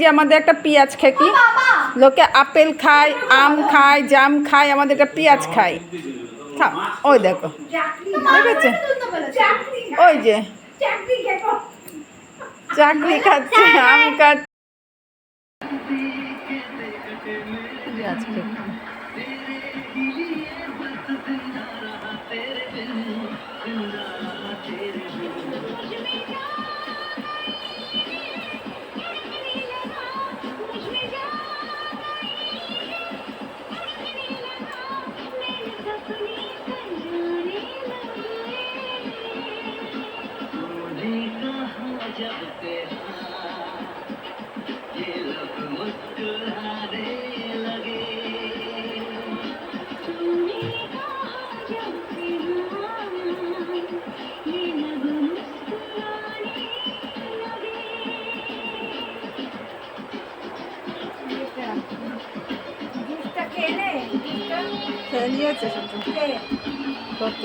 যে আমাদের একটা পেঁয়াজ খেকি, লোকে আপেল খায়, আম খায়, জাম খায়, আমাদের একটা পেঁয়াজ খায়। খাও, ওই দেখো, দেখেছে, ওই যে চাকরি খাচ্ছে, আম খাচ্ছে, পেঁয়াজ খেকি। খেয়ে নিয়েছে কত